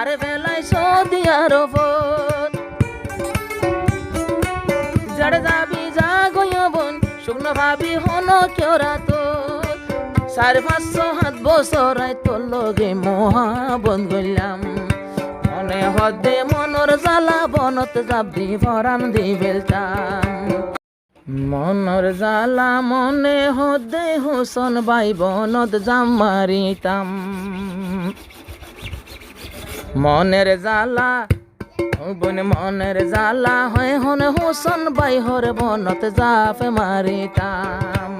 আরে বেলায় সৌদি আরব জড় যাবি যা গয়বন শুকনো ভাবি হন কেউ রাত 4-5 বছর তোর লগে মহাবন গইলাম মনে হদে মনর জ্বালা বনত যাবি পরাণ দি বেলতাম মনর জ্বালা মনে হদে হুসন বাই বনত জাম মারিতাম মনের জ্বালা বন মনের জ্বালা হয় হন হুসন বাই হর বনত জাফ মারিতাম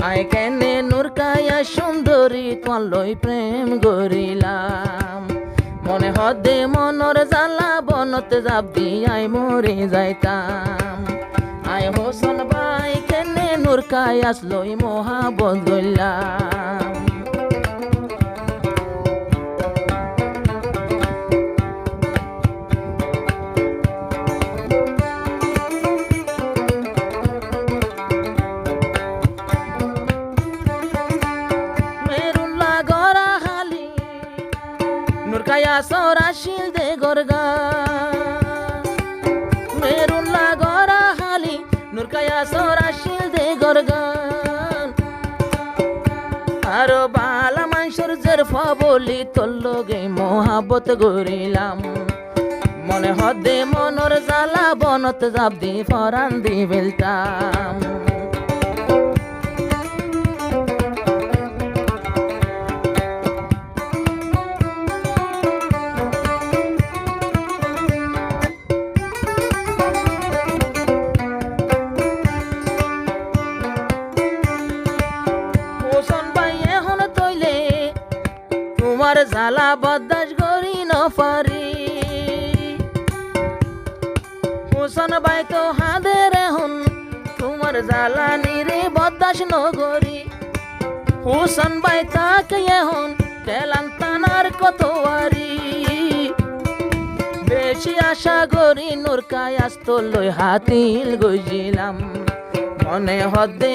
আই কেনে নুরকায়া সুন্দরী তোর লই প্রেম গরিলাম মনে হদে মনর জ্বালা বনত যাবি আই মরে যাইতাম আই হোসন বাই কেনে নুরকায়াস লই মহাবত গইলাম নুরকায়া সরা শিল দে গরগা মেরুল্লা গরা হালি নুরকায়া সরা শিল দে গরগা আরো বালা মাংসর জেরফা বলি তোর লগে মহাবত গরিলাম মনে হদে মনর জ্বালা বনত যাবি পরাণ দি বেলতাম তোমার জ্বালা বদাস করি ন পারি হোসন বাই তো হাদের এখন তোমার জ্বালা নিরে বদাস নগরি হোসন বাই তাকে এখন কেলাম তানার কতওয়ারি বেশি আশা করি নুরকায়াস তোর লই হাতিল গজিলাম মনে হদে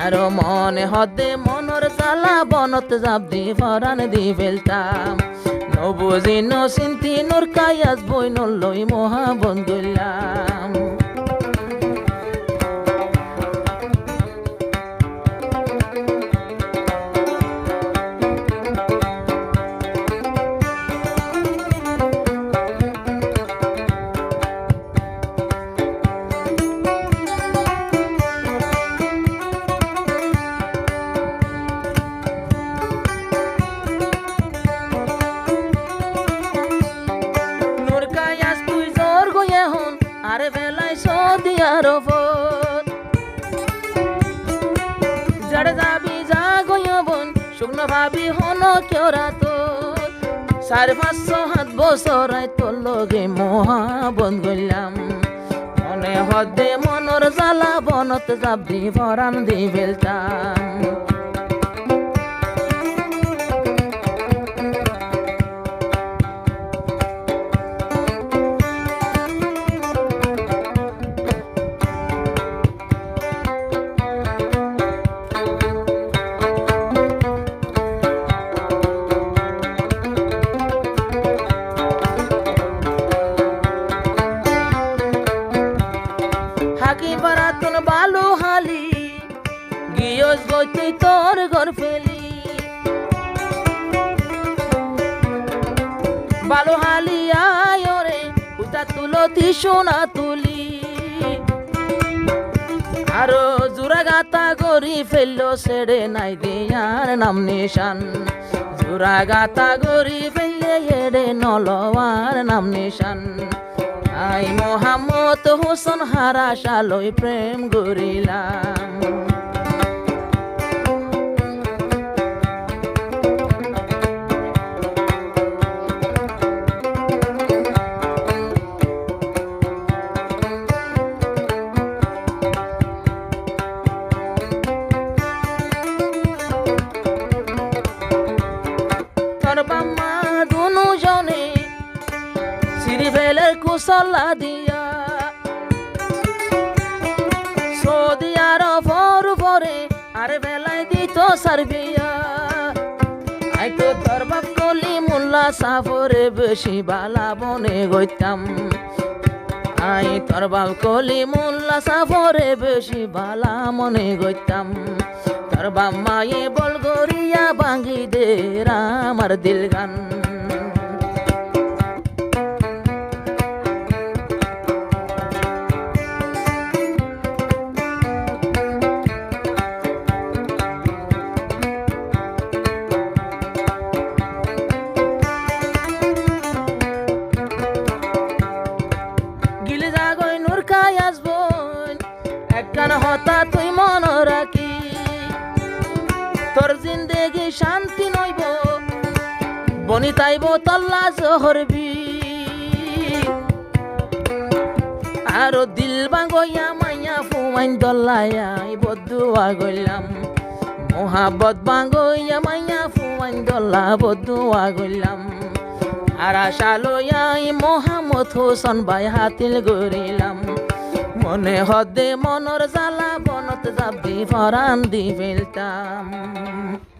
আরো মনে হদে মনর জ্বালা বনত যাবি পরাণ দি বেলতাম নবুঝি নচিন্তি নুরকায়াস বই নলই মহাবন গইলাম আরে বেলায় সৌদি আরব জড় যাবি যা গয়বন শুকনো ভাবি হন কেউ রাত 4-5 বছর তোর লগে মহাবন গইলাম মনে হদে মনর জ্বালা বনত যাবি পরাণ দি বেলতাম হাকি বারাতন বালু হালি গিয়স গইতে তোর ঘর ফেলি বালু হালি আয়রে উতা তুলতি সোনা তুলি আরো জোড়া গাতা গরি ফেললো সেড়ে নাই দিয়ার নাম নিশান জোড়া গাতা গরি ফেললে এড়ে নলওয়ার নাম নিশান আই মোহাম্মদ হোসেন হারা শালই প্রেম গরিলাম তোর বাম্মা দুনু জনে সিরিবেলের কুশলা দিয়া সৌদি আরব পরে আর বেলায় দিত সার্বিয়া আই তো তোর বাপ কলি মোল্লা মোল্লা সাফরে বেশি বালা বনে গইতাম আই তোর বাপ কলি মোল্লা সাফরে বেশি বালা মনে গইতাম তোর বাপ মায়ে বল গরিয়া ভাঙ্গি দে আমার দিল গান একখান হতা তুই মন রাখি তোর জিন্দেগি শান্তি নইব বনি তাইব তল্লা জহরবি আরো দিল বাঙ্গইয়া মাইয়া ফুমাইন দল্লাইয়াই বদুয়া গইলাম মোহাব্বত বাঙ্গইয়া মাইয়া ফুমাইন দল্লা বদুয়া গইলাম আর আশা লইয়াই মোহাম্মদ হোসেন ভাই হাতিল গরিলাম মনে হদে মনর জ্বালা বনত যাবি ফরান দি ফেলতাম।